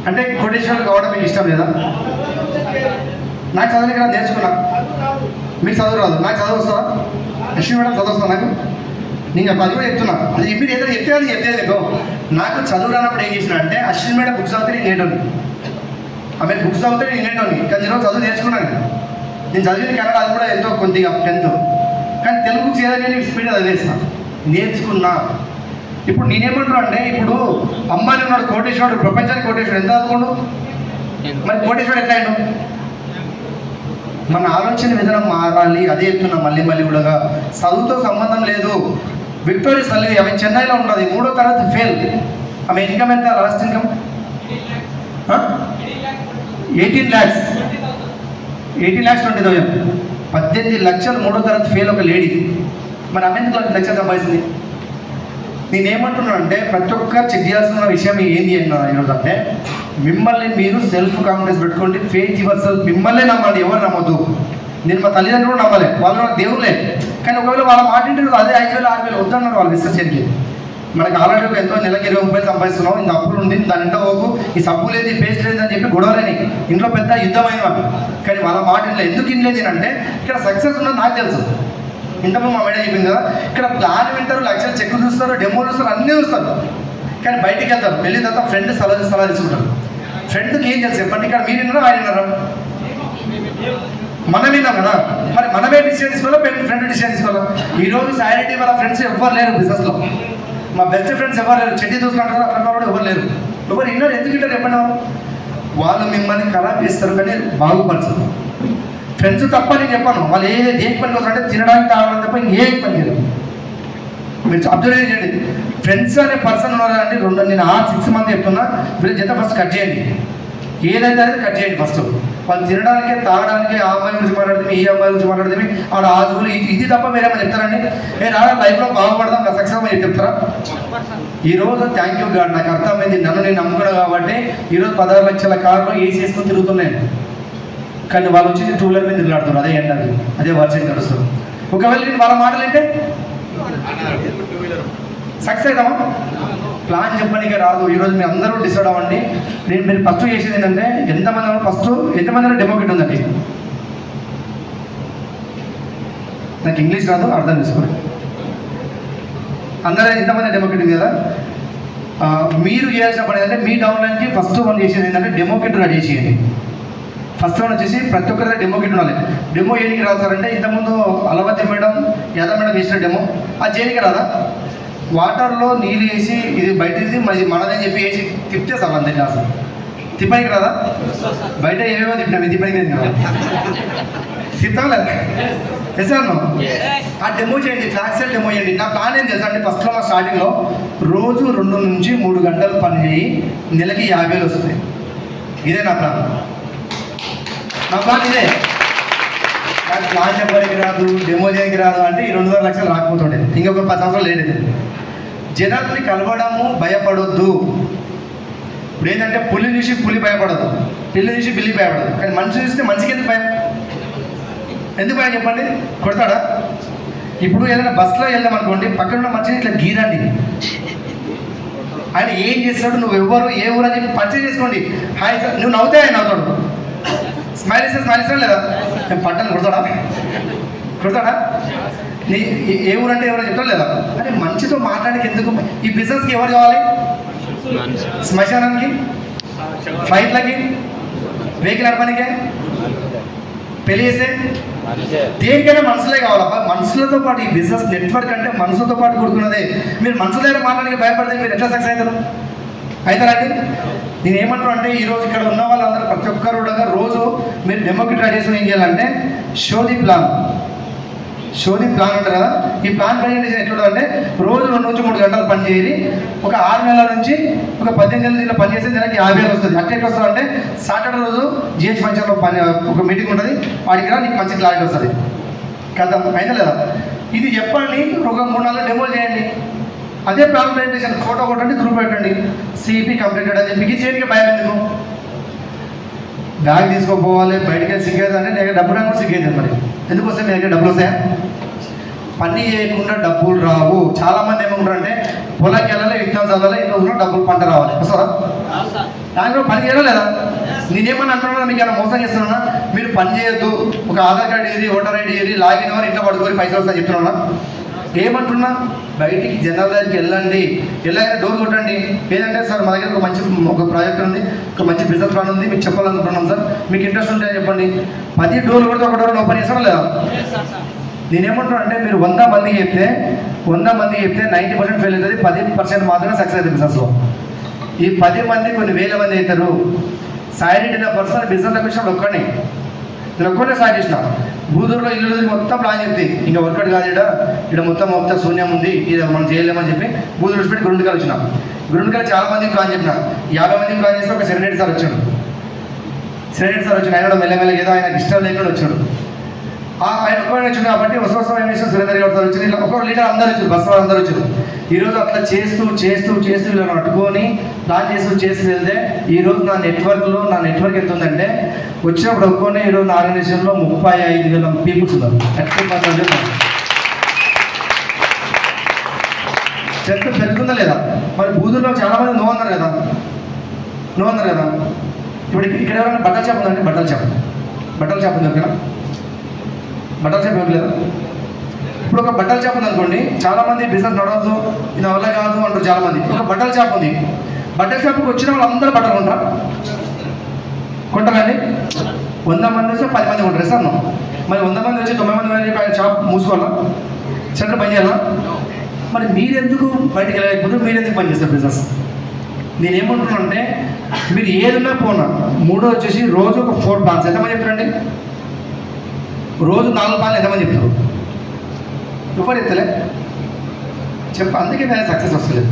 అంటే కొటేషన్లు కావడం మీకు ఇష్టం లేదా? నాకు చదవడానికి రాదు, నేర్చుకున్నా. మీకు చదువు రాదు, నాకు చదువు వస్తుందా? అశ్విని మేడం చదువు వస్తుందా నాకు? నేను అది కూడా చెప్తున్నా. అది చెప్పి ఏదైనా చెప్తే నీకు నాకు చదువు రానప్పుడు ఏం చేసిన అంటే అశ్విని మేడం బుక్స్ చదివితే నేను నేటోని, ఆమె బుక్స్ చదివితే నేను నేటోని. కానీ నేను చదువు నేర్చుకున్నాను. నేను చదివింది కన్నడ, అది కూడా ఎంతో కొద్దిగా 10th. కానీ తెలుగు బుక్స్ ఏదైనా నేను స్పీడ్ చదివేసిన, నేర్చుకున్నా. ఇప్పుడు నేనేమంటున్నా అంటే ఇప్పుడు అమ్మాయి ఉన్నాడు కోటేశ్వరుడు, ప్రపంచానికి కోటేశ్వరుడు. ఎంత చదువుకోండు? మరి కోటేశ్వరుడు ఎట్లా అయ్యాడు? మన ఆలోచన విధానం మారాలి. అదే చెప్తున్నా మళ్ళీ కూడా. చదువుతో సంబంధం లేదు. విక్టోరియా సల్వి ఆమె చెన్నైలో ఉన్నది, 3వ తరగతి ఫెయిల్. ఆమె ఇన్కమ్ ఎంత? Last income 18 lakhs, 18,20,000. 18 లక్షలు 3వ తరగతి ఫెయిల్ ఒక లేడీ. మరి ఆమె ఎందుకు 1 లక్షలు సంపాదిస్తుంది? నేనేమంటున్నాను అంటే ప్రతి ఒక్కరు చెక్ చేయాల్సిన విషయం ఏంటి అన్నా ఈరోజు అంటే మిమ్మల్ని మీరు సెల్ఫ్ కాన్ఫిడెన్స్ పెట్టుకోండి. Faith your self. మిమ్మల్నే నమ్మండి, ఎవరు నమ్మద్దు. నేను మా తల్లిదండ్రులు కూడా నమ్మలే, వాళ్ళు నాకు దేవుళ్ళే. కానీ ఒకవేళ వాళ్ళ మాట ఇంటారు, అదే 5,000 6,000 వద్దన్నారు వాళ్ళు రిసర్చ్కి. మనకి ఆల్రెడీ ఎంతో నెలకి 20,000 సంపాదిస్తున్నాం, ఇంత అప్పులు ఉంది, దాని ఎంత పోకు, ఈ సబ్బు లేదు, ఈ పేస్ట్ లేదు అని చెప్పి గొడవలేని ఇంట్లో పెద్ద యుద్ధమైన వాళ్ళు. కానీ వాళ్ళ మాట ఇంట్లో ఎందుకు ఇనలేదు అంటే ఇక్కడ సక్సెస్ ఉన్నది నాకు తెలుసు. ఇంతకు మా మేడం చెప్పింది కదా, ఇక్కడ ప్లాన్ వింటారు, లక్షలు చెక్ చూస్తారు, డెమో చూస్తారు, అన్నీ చూస్తారు. కానీ బయటికి వెళ్తారు, వెళ్ళిన తర్వాత ఫ్రెండ్ సలహా తీసుకుంటారు. ఫ్రెండ్కి ఏం తెలుసు చెప్పండి? ఇక్కడ మీరు విన్నారా, ఆయన విన్నారా? మనం విన్నాం కదా. మరి మనమే డిసిషన్ తీసుకోవాలా, ఫ్రెండ్ డిసిషన్ తీసుకోవాలా? ఈరోజు సాయిరెడ్డి వాళ్ళ ఫ్రెండ్స్ ఎవరు లేరు బిజినెస్లో. మా బెస్ట్ ఫ్రెండ్స్ ఎవరు లేరు. చెడ్డి చూసుకుంటారు కదా, అక్కడ కూడా ఎవరు లేరు. ఎవరు విన్నారు? ఎందుకు వింటారు చెప్పండి? వాళ్ళు మిమ్మల్ని ఖరాబ్ చేస్తారు కానీ బాగుపరచరు. ఫ్రెండ్స్ తప్ప నేను చెప్పాను. వాళ్ళు దేనికి పనికి వస్తారంటే తినడానికి, తాగడం తప్ప ఇంకేం పని లేదు. మీరు అబ్జర్వ్ చేయండి. ఫ్రెండ్స్ అనే పర్సన్ ఉన్నారంటే నేను 6 months చెప్తున్నా, వీళ్ళ జత ఫస్ట్ కట్ చేయండి. ఏదైతే అనేది కట్ చేయండి ఫస్ట్. వాళ్ళు తినడానికి, తాగడానికి, ఆ అమ్మాయి గురించి మాట్లాడితే, ఈ అమ్మాయి గురించి మాట్లాడితే, ఆడ ఆజులు ఇది తప్ప వేరేమో చెప్తారండి. నేను ఆడ లైఫ్లో బాగుపడదాం, నా సక్సెస్ అని చెప్తారా? ఈరోజు థ్యాంక్ యూ గాడ్, నాకు అర్థమైంది. నన్ను నేను నమ్ముకున్నాను కాబట్టి ఈరోజు 16 లక్షల కార్లో ఏసీ వేసుకొని తిరుగుతున్నాను. కానీ వాళ్ళు వచ్చి 2 wheeler మీద తిరుగుతున్నారు. అదే ఎండది, అదే వర్షం నడుస్తుంది. ఒకవేళ నేను వాళ్ళ మాటలు అంటే సక్సెస్ అవుతామా? ప్లాన్ చెప్పడానికి రాదు. ఈరోజు మీరు అందరూ డిసైడ్ అవ్వండి. మీరు ఫస్ట్ చేసేది ఏంటంటే ఎంతమంది డెమోక్రేట్ ఉందండి? నాకు ఇంగ్లీష్ రాదు, అర్థం చేసుకోండి. అందరూ ఎంతమంది డెమోక్రేట్ ఉంది కదా. మీరు చేయాల్సిన పని ఏంటంటే మీ డౌన్లైన్కి ఫస్ట్ 1 చేసేది ఏంటంటే డెమోక్రేట్ రెడీ చేయండి. ఫస్ట్ వన్ వచ్చేసి ప్రతి ఒక్కరి డెమో కిట్ ఉండాలి. డెమో ఏనికి రాదు సార్ అంటే ఇంతకుముందు అలవతి మేడం యాదవ్ మేడం వేసిన డెమో అది చేయనికి రాదా? వాటర్లో నీళ్ళు వేసి ఇది బయటది మనదని చెప్పి వేసి తిప్పితే సార్ అంతే క్లాస్ తిప్పడానికి రాదా? బయట ఏవేమో తిప్పినా మీ తిప్పడానికి కదా తిప్పాం లేదా? తెచ్చాను ఆ డెమో చేయండి, ఫ్లాగ్ సేల్ డెమో చేయండి. నా ప్లాన్ ఏం తెలుసా అండి, ఫస్ట్లో మా స్టార్టింగ్లో రోజు 2 నుంచి 3 గంటలు పని చేయి, నెలకి 50,000 వస్తుంది. ఇదే నా ప్లాన్. నా ప్లాన్ ఇదే. నాకు ప్లాన్ చెప్పడానికి రాదు, డెమో చేయడానికి రాదు అంటే ఈ 2.5 లక్షలు రాకపోతుండేది. ఇంకొక 10 సంవత్సరాలు లేదు. జనాల్ని కలవడము భయపడొద్దు. ఇప్పుడు ఏంటంటే పులి చూసి పులి భయపడదు, పిల్లి చూసి బిల్లి భయపడదు. కానీ మనిషి చూస్తే మనిషికి ఎందుకు భయం? ఎందుకు భయం చెప్పండి? కొడతాడా? ఇప్పుడు ఏదైనా బస్సులో వెళ్దాం అనుకోండి, పక్కన ఉన్న మనిషిని ఇట్లా గీరండి, ఆయన ఏం చేస్తాడు, నువ్వు ఎవరు ఏ ఊరు అని చెప్పి పరిచయం చేసుకోండి. హాయ్ సార్, నువ్వు నవ్వుతే ఆయన నవ్వుతాడు, స్మైల్ ఇస్తాడు లేదా? నేను పట్టను కొడతాడా? నీ ఏ ఊరు అంటే ఎవరో చెప్తాడు లేదా? అని మంచితో మాట్లాడడానికి ఎందుకు? ఈ బిజినెస్కి ఎవరు కావాలి? శ్మశానానికి, ఫ్లైట్లకి, వెహికల్ నడపడానికే, పెళ్లి చేస్తే దేనికైనా మనుషులే కావాలబ్బా. మనుషులతో పాటు ఈ బిజినెస్ నెట్వర్క్ అంటే మనుషులతో పాటు కూడుకున్నదే. మీరు మనుషుల దగ్గర మాట్లాడడానికి భయపడితే మీరు ఎట్లా సక్సెస్ అవుతారండి? నేను ఏమంటాను అంటే ఈరోజు ఇక్కడ ఉన్న వాళ్ళందరూ ప్రతి ఒక్కరు కూడా రోజు మీరు డెమోకి ట్రై చేసి ఏం చేయాలంటే షో ది ప్లాన్ అంటారు కదా. ఈ ప్లాన్ ప్రజెంటేషన్ ఎట్లుంటుందంటే రోజు 2 నుంచి 3 గంటలు పని చేయాలి. ఒక 6 నెలల నుంచి ఒక 18 నెలల దీంట్లో పని చేస్తే దానికి 50,000 వస్తుంది. అట్లా ఎట్లా వస్తుంది అంటే సాటర్డే రోజు జిహెచ్ ఫంక్షన్లో ఒక మీటింగ్ ఉంటుంది, వాడికి రా నీకు మంచి క్లారిటీ వస్తుంది కదా. అయితే లేదా ఇది చెప్పండి, ఒక 3-4 డెమో చేయండి. అదే ప్లాన్ ప్రజెంటేషన్ ఫోటో కొట్టండి, గ్రూప్ పెట్టండి, సిపి కంప్లీటెడ్ అని మీకు చేయడానికి భయం ఎందుకు? బ్యాగ్ తీసుకోపోవాలి, బయటికి వెళ్ళి సిగ్గేది అంటే నేను డబ్బులు కూడా సిగ్గేది. మరి ఎందుకు వస్తాయి? మీ దగ్గర డబ్బులు వస్తాయా? పని చేయకుండా డబ్బులు రావు. చాలామంది ఏమంటారంటే పొలంకి వెళ్ళాలి, విత్తనాలు చదవాలి, ఈ రోజుల్లో డబ్బులు పంట రావాలి. వస్తారా? దానిలో పని చేయడం లేదా? నేనేమని అంటున్నా, మీకు ఏమైనా మోసం చేస్తున్నా? మీరు పని చేయొద్దు, ఒక ఆధార్ కార్డు ఏది, ఓటర్ ఐడి ఏది, లాగిన్ అవ్వాలి, ఇంట్లో పడుకొని పైసలు వస్తాయని చెప్తున్నా. ఏమంటున్నా? బయటికి జనాల దగ్గరికి వెళ్ళండి, వెళ్ళగానే డోర్ కొట్టండి. ఏదంటే సార్ మా దగ్గర ఒక ప్రాజెక్ట్ ఉంది, ఒక మంచి బిజినెస్ ప్లాన్ ఉంది, మీకు చెప్పాలనుకుంటున్నాం సార్, మీకు ఇంట్రెస్ట్ ఉంటే చెప్పండి. 10 డోర్లు కొడితే ఒక డోర్ ఓపెన్ చేస్తారా లేదా? నేనేమంటున్నా అంటే మీరు 100 మందికి చెప్తే 90% ఫెయిల్ అవుతుంది, 10% మాత్రమే సక్సెస్ అవుతుంది బిజినెస్లో. ఈ 10 మంది కొన్ని వేల మంది అవుతారు. సాయిరెడ్డి నా పర్సనల్ బిజినెస్లోకి వచ్చినప్పుడు ఒక్కడే, నేను ఒక్కడే స్టార్ట్ చేసిన. బూదూరులో ఇల్లు మొత్తం ప్లాన్ చెప్తే ఇంకా వర్కౌట్ కాదు, ఇక్కడ మొత్తం శూన్యం ఉంది, ఇది మనం చేయలేమని చెప్పి బూదూరు పెట్టి గురుండుకాలు వచ్చిన. గురుండుకాలు చాలా మందికి ప్లాన్ చెప్పిన, 50 మందికి ప్లాన్ చేస్తే ఒక సెరెడ్డి సార్ వచ్చాడు. ఆయన మెల్లమెల్లగా ఏదో ఆయనకు ఇష్టం లేకుండా వచ్చాడు. ఆయన ఒక్కడే వచ్చాడు కాబట్టి వస్తు ఏం చేసిన సురేందర్ గారు సార్ వచ్చింది, ఒక్కొక్క లీడర్ అందరూ వచ్చారు, బస్ వాళ్ళు అందరూ వచ్చారు. ఈరోజు అట్లా చేస్తూ వీళ్ళని పట్టుకొని ప్లాన్ చేస్తూ వెళ్తే ఈరోజు నా నెట్వర్క్ ఎంత ఉందంటే వచ్చినప్పుడు ఒక్కొనే ఈరోజు నా ఆర్గనైజేషన్లో 35,000 పీపుల్స్ ఉన్నారు. చెత్త పెరుగుతుందా లేదా? మరి బూదూరులో చాలా మంది నో అన్నారు కదా. ఇప్పుడు ఇక్కడ ఎవరైనా బట్టల షాప్ ఉందండి? బట్టల షాప్ ఉంది ఇక్కడ, బట్టల షాప్ ఇవ్వలేదా? ఇప్పుడు ఒక బట్టల షాప్ ఉంది అనుకోండి, చాలా మంది బిజినెస్ నడవద్దు, ఇది వల్ల కాదు అంటారు చాలా మంది. ఒక బట్టల షాప్ ఉంది, బట్టల షాప్కి వచ్చిన వాళ్ళందరూ బట్టలు కొంటారండి. 100 మంది వస్తే 10 మంది కొంటారు సార్. మరి 100 మంది వచ్చి 90 మంది చెప్పి ఆయన షాప్ మూసుకోవాలా, సెంటర్ పని చేయాలా? మరి మీరెందుకు బయటకు వెళ్ళలేకపోతే మీరెందుకు పని చేస్తారు బిజినెస్? నేనేమంటున్నా అంటే మీరు ఏదన్నా పోనా 3 వచ్చేసి రోజు ఒక 4 ప్లాన్స్ ఎంతమంది చెప్తారండి? రోజు 4 ప్లాన్లు ఎంతమంది చెప్తారు? ఎవరు ఎత్తలే అందుకే నేను సక్సెస్ వస్తలేదు.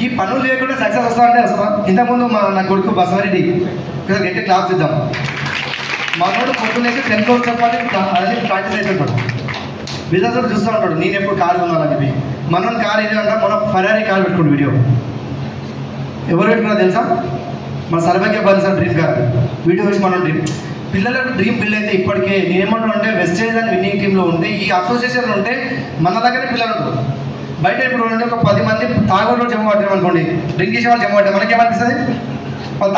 ఈ పనులు లేకుండా సక్సెస్ వస్తామంటే అసలు ఇంతకుముందు నా కొడుకు బసవారెడ్డి గట్టి క్లాస్ ఇద్దాం, మా నోడు పొద్దున్నైతే 10 crores చెప్పాలి, అదే ప్రాక్టీస్ అయిపోతాడు. బిజినెస్ చూస్తూ ఉంటాడు, నేను ఎప్పుడు కారు కొనాలని చెప్పి. మనం కారు ఇది అంట, మనం ఫెరారీ కారు పెట్టుకోండి. ఎవరు పెట్టుకున్నా తెలుసా? మన సర్వైకే సార్ డ్రీమ్ కార్ వీడియో వచ్చి మనం డ్రీమ్ పిల్లలకు డ్రీమ్ బిల్ అయితే ఇప్పటికే నేనేమన్నా అంటే వెస్టేజ్ అని విన్నింగ్ టీంలో ఉంటే ఈ అసోసియేషన్లో ఉంటే మన దగ్గరే పిల్లలు ఉంటారు. బయట ఇప్పుడు ఉంటే ఒక 10 మంది తాగోళ్ళు జమ పట్టాం అనుకోండి, డ్రింక్ చేసే వాళ్ళు జమ పట్టాం, మనకేమనిపిస్తుంది? వాళ్ళు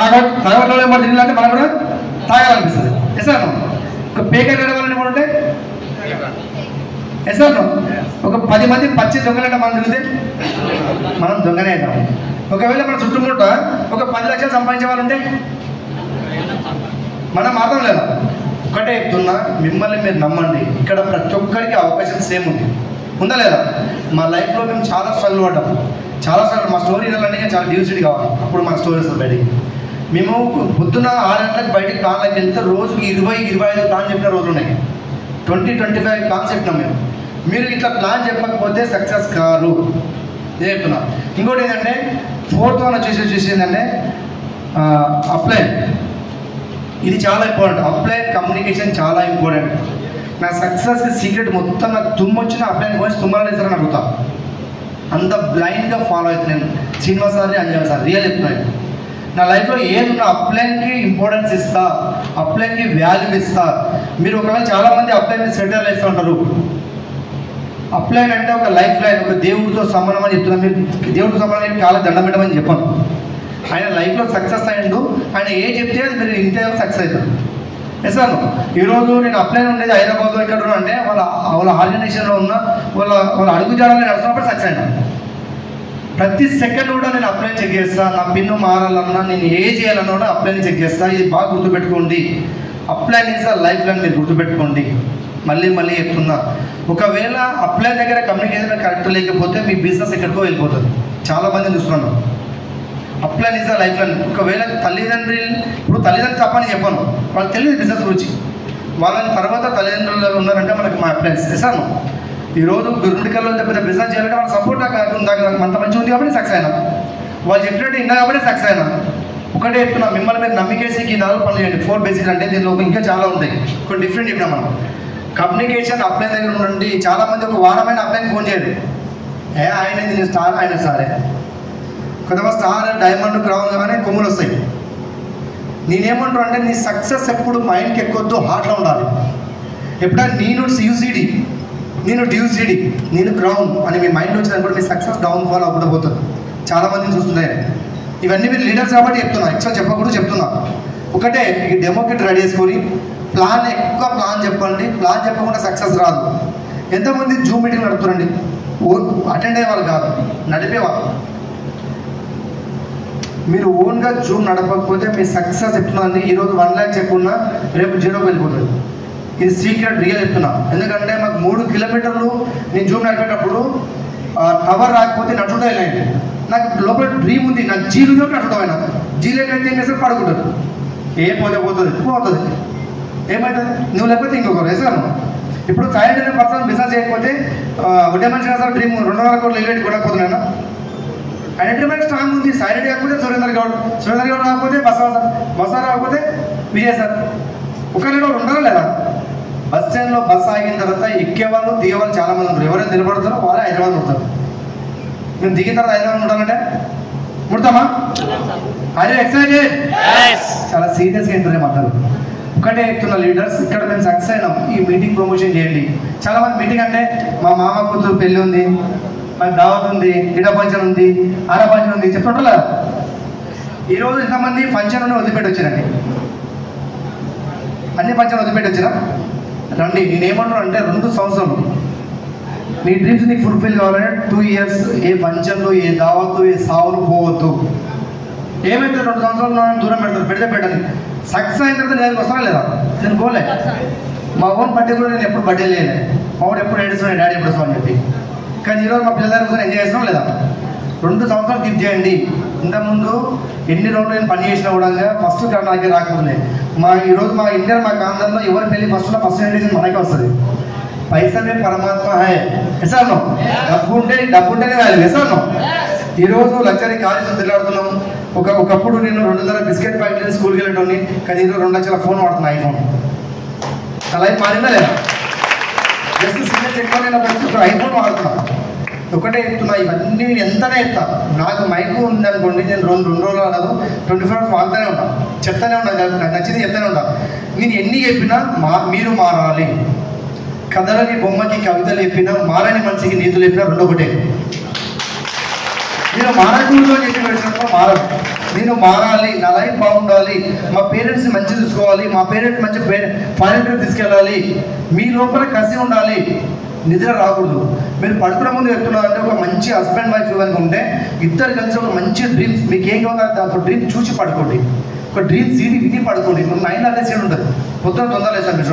తాగోట్లో ఏమో డ్రింక్ అంటే మనం కూడా తాగాలనిపిస్తుంది. ఎసాను ఒక పేకర్ వాళ్ళని కూడా ఉంటే ఎసాను ఒక 10 మంది పచ్చి దొంగలంటే మనం తిరిగితే మనం దొంగనే అవుతాం. ఒకవేళ మన చుట్టుముట్ట ఒక 10 లక్షలు సంపాదించే వాళ్ళు ఉంటే మనం మాత్రం లేదా ఒకటే చెప్తున్నా, మిమ్మల్ని మీరు నమ్మండి. ఇక్కడ ప్రతి ఒక్కరికి అవకాశం సేమ్ ఉంది, ఉందా లేదా? మా లైఫ్లో మేము చాలా స్ట్రగుల్ పడ్డాం, చాలా స్ట్రగుల్. మా స్టోరీ వినాలంటే చాలా డివిసిటీ కావాలి, అప్పుడు మన స్టోరీస్ బయటికి. మేము పొద్దున్న 6 గంటలకు బయటికి ప్లాన్లకు వెళ్తే రోజుకి 20-25 ప్లాన్ చెప్పిన రోజులు ఉన్నాయి. 20-25 ప్లాన్స్ చెప్పినాం మేము. మీరు ఇట్లా ప్లాన్ చెప్పకపోతే సక్సెస్ కారు, నేను చెప్తున్నా. ఇంకోటి ఏంటంటే 4th వన్ వచ్చేసి ఏంటంటే అప్లైన్. ఇది చాలా ఇంపార్టెంట్. అప్లైన్ కమ్యూనికేషన్ చాలా ఇంపార్టెంట్. నా సక్సెస్కి సీక్రెట్ మొత్తం నాకు తుమ్మొచ్చిన అప్లైన్ గురించి తుమ్మలని ఇస్తారని అడుగుతా. అంత బ్లైండ్గా ఫాలో అవుతున్నాను. సినిమా సార్ని అంజన్ సార్ రియల్ చెప్తున్నాను. నా లైఫ్లో ఏదున్నా అప్లైన్కి ఇంపార్టెన్స్ ఇస్తా, అప్లైన్కి వాల్యూ ఇస్తా. మీరు ఒకవేళ చాలామంది అప్లైన్ సెటిల్ వేస్తూ ఉంటారు. అప్లైన్ అంటే ఒక లైఫ్ లైన్, ఒక దేవుడితో సమానం అని చెప్తున్నా. మీరు దేవుడితో సమానం చాలా దండం పెట్టమని చెప్పాను. ఆయన లైఫ్లో సక్సెస్ అయ్యిండు. ఆయన ఏ చెప్తే మీరు ఇంతే సక్సెస్ అవుతారు. ఎసాను ఈరోజు నేను అప్లైన్ ఉండేది హైదరాబాద్లో ఎక్కడ ఉన్నా అంటే వాళ్ళ ఆర్గనైజేషన్లో ఉన్న వాళ్ళ అడుగు జాడలో నడుస్తున్నప్పుడు సక్సెస్ అయినా. ప్రతి సెకండ్ కూడా నేను అప్లైన్ చెక్ చేస్తాను. నా పిన్ను మారాలన్నా, నేను ఏ చేయాలన్నా కూడా అప్లైన్ చెక్ చేస్తాను. ఇది బాగా గుర్తుపెట్టుకోండి. అప్లైన్ ఇస్ లైఫ్ లైన్, మీరు గుర్తుపెట్టుకోండి. మళ్ళీ చెప్తున్నా, ఒకవేళ అప్లైన్ దగ్గర కమ్యూనికేషన్ కరెక్ట్ లేకపోతే మీ బిజినెస్ ఎక్కడికో వెళ్ళిపోతుంది. చాలామంది చూస్తున్నాను. Upline is life line. ఒకవేళ ఇప్పుడు తల్లిదండ్రులు తప్పని చెప్పాను, వాళ్ళకి తెలియదు బిజినెస్ గురించి. వాళ్ళని తర్వాత తల్లిదండ్రులు ఉన్నారంటే మనకి మా అప్లైన్స్ చేశాను. ఈరోజు గురుడికల్లో పెద్ద బిజినెస్ చేయాలంటే వాళ్ళ సపోర్ట్ అంత మంచిగా ఉంది కాబట్టి సక్సెస్ అయినా. వాళ్ళు చెప్పినట్టు ఇన్నా కాబట్టి సక్సెస్ అయినా. ఒకటే చెప్తున్నా, మిమ్మల్ని మీరు నమ్మికేసి ఈ 4 పనులు చేయండి. 4 బేసిక్ అంటే దీనిలో ఇంకా చాలా ఉంటాయి. కొన్ని డిఫరెంట్ చెప్పినా మనం. కమ్యూనికేషన్ అప్లైన్ దగ్గర ఉండండి. చాలామంది ఒక వారమైన అప్లైన్ ఫోన్ చేయండి. ఆయన నేను స్టార్, ఆయన స్టారే. కొంతమంది స్టార్, డైమండ్, క్రౌన్ కానీ కొమ్ములు వస్తాయి. నేనేమంటాను అంటే నీ సక్సెస్ ఎప్పుడు మైండ్కి ఎక్కొద్దు, హార్ట్లో ఉండాలి. ఎప్పుడైనా నేను యూసీడీ, నేను డ్యూసీడీ, నేను క్రౌన్ అని మీ మైండ్లో వచ్చినప్పుడు మీ సక్సెస్ డౌన్ఫాల్ అవ్వకుండా పోతుంది. చాలామందిని చూస్తున్నాయి. ఇవన్నీ మీరు లీడర్స్ కాబట్టి చెప్తున్నా, యాక్చువల్ చెప్పకూడదు చెప్తున్నా. ఒకటే ఈ డెమోకిట్ రెడీ చేసుకొని ఎక్కువ ప్లాన్ చెప్పండి. ప్లాన్ చెప్పకుండా సక్సెస్ రాదు. ఎంతమంది జూమ్ మీటింగ్ నడుపుతారండి? అటెండ్ అయ్యే వాళ్ళు కాదు, నడిపేవాళ్ళు. మీరు ఓన్గా జూమ్ నడపకపోతే మీ సక్సెస్ చెప్తున్నాండి. ఈరోజు 1 lakh చెప్పున్నా రేపు 0కి వెళ్ళిపోతుంది. ఇది సీక్రెట్, రియల్ చెప్తున్నా. ఎందుకంటే మాకు 3 కిలోమీటర్లు నేను జూమ్ నడిపేటప్పుడు టవర్ రాకపోతే నడుచుకుంటూ వెళ్ళండి. నాకు లోపల డ్రీమ్ ఉంది, నాకు జీలు నడుచుకుంటా. జీలు ఏంటంటే ఏం చేస్తే పడుకుంటారు. పోతుంది పోతుంది, ఏమవుతుంది? నువ్వు లేకపోతే ఇంకొకరు వేసాను. ఇప్పుడు సైలెంట్ అనే పర్సన్ బిజినెస్ చేయకపోతే ఒకటే మనిషి సార్ డ్రీమ్ 200 కోట్లు ఇల్లు కొనకపోతున్నాను. ఆయన డ్రీమ్ స్ట్రాంగ్ ఉంది. సైలెంట్ కాకపోతే సురేందర్ గౌడ్ కాకపోతే బసా రాకపోతే విజయ్ సార్. ఒకరిలో ఉండాలా లేదా? బస్ స్టాండ్లో బస్సు ఆగిన తర్వాత ఎక్కేవాళ్ళు దిగేవాళ్ళు చాలామంది ఉంటారు. ఎవరైనా నిలబడతారో వాళ్ళే హైదరాబాద్ ఉంటారు. మేము దిగిన తర్వాత హైదరాబాద్ ఉండాలంటే ముడతామా? అరే ఎక్సైటెడ్, చాలా సీరియస్గా ఇంటర్వ్యూ మాట్లాడు. ఒకటే చెప్తున్న లీడర్స్, ఇక్కడ మేము సక్సెస్ అయినాం. ఈ మీటింగ్ ప్రమోషన్ చేయండి. చాలామంది మీటింగ్ అంటే మా మామ కూతురు పెళ్ళి ఉంది, మాకు దావత్ ఉంది, ఇడ ఫంక్షన్ ఉంది, ఆడ ఫంక్షన్ ఉంది చెప్తుంటారు కదా. ఈరోజు ఇంతమంది ఫంక్షన్ వదిలిపెట్టి వచ్చారండి. అన్ని ఫంక్షన్ వదిలిపెట్టి వచ్చినా రండి. నేనేమంటున్నా అంటే 2 సంవత్సరాలు మీ డ్రీమ్స్ నీకు ఫుల్ఫిల్ కావాలంటే 2 years ఏ ఫంక్షన్లు, ఏ దావత్తు, ఏ సావులు పోవద్దు. ఏమైతే 2 సంవత్సరాలు దూరం పెడతారు, పెట్టండి. సక్సెస్ అయిన తర్వాత నేను వస్తానా లేదా? నేను పోలే. మా ఓన్ బర్త్డే కూడా నేను ఎప్పుడు బర్త్డే లేదు. మా వాడు ఎప్పుడు ఏడుస్తున్నాను, డాడీ ఎప్పుడు వస్తామని చెప్పి. కానీ ఈరోజు మా పిల్లల కోసం ఎంజాయ్ చేస్తున్నాం లేదా? 2 సంవత్సరాలు గిఫ్ట్ చేయండి. ఇంతకుముందు ఎన్ని రోజులు నేను పని చేసినా కూడా ఫస్ట్ నాకే రాకపోతున్నాయి. ఈరోజు మా ఇండియా, మా కాందంలో ఎవరి పెళ్ళి ఫస్ట్ ఇన్విటేషన్ మనకే వస్తుంది. పైసలే పరమాత్మ హై ఎసాను. డబ్బు ఉంటేనే వాల్యూ ఎసాను. ఈరోజు లగ్జరీ కాలేజ్ తిరిగాడుతున్నాం. ఒకప్పుడు నేను 200 బిస్కెట్ ప్యాకెట్లు స్కూల్కి వెళ్ళేటోని, కానీ ఈరోజు 2 లక్షల ఫోన్ వాడుతున్నా, ఐఫోన్. ఆ లైఫ్ మారిందా లేదా? జస్ట్ సిగరెట్ ఎక్కువ ఐఫోన్ వాడుతున్నా. ఒకటే చెప్తున్నా, ఇవన్నీ ఎంతనే చెప్తా. నాకు మైకు ఉందనుకోండి, నేను 2 రోజులు కాదు 24 hours వాడుతూనే ఉంటాను, చెప్తానే ఉంటాను, నాకు నచ్చింది చెప్తానే ఉంటాను. నేను ఎన్ని చెప్పినా మీరు మారాలి. కథలని బొమ్మకి కవితలు చెప్పినా, మారని మనిషికి నీతులు చెప్పినా 2 ఒకటే. నేను మారకూడదు అని చెప్పి వచ్చినప్పుడు మారదు. నేను మారాలి, నా లైఫ్ బాగుండాలి, మా పేరెంట్స్ని మంచిగా చూసుకోవాలి, మా పేరెంట్స్ మంచి ఫారెన్ ట్రిప్ తీసుకెళ్ళాలి. మీ లోపల కసి ఉండాలి, నిద్ర రాకూడదు. మీరు పడుకునే ముందు చెప్తున్నారంటే ఒక మంచి హస్బెండ్ వైఫ్ కనుక ఉంటే ఇద్దరు కలిసి ఒక మంచి డ్రీమ్స్, మీకు ఏం కావాలో దాంతో డ్రీమ్ చూసి పడుకోండి. ఒక డ్రీమ్ సీడీ విని పడుకోండి. మన మైండ్లో అదే సీడ్ ఉంటుంది. పొద్దున తొందర లేసాను.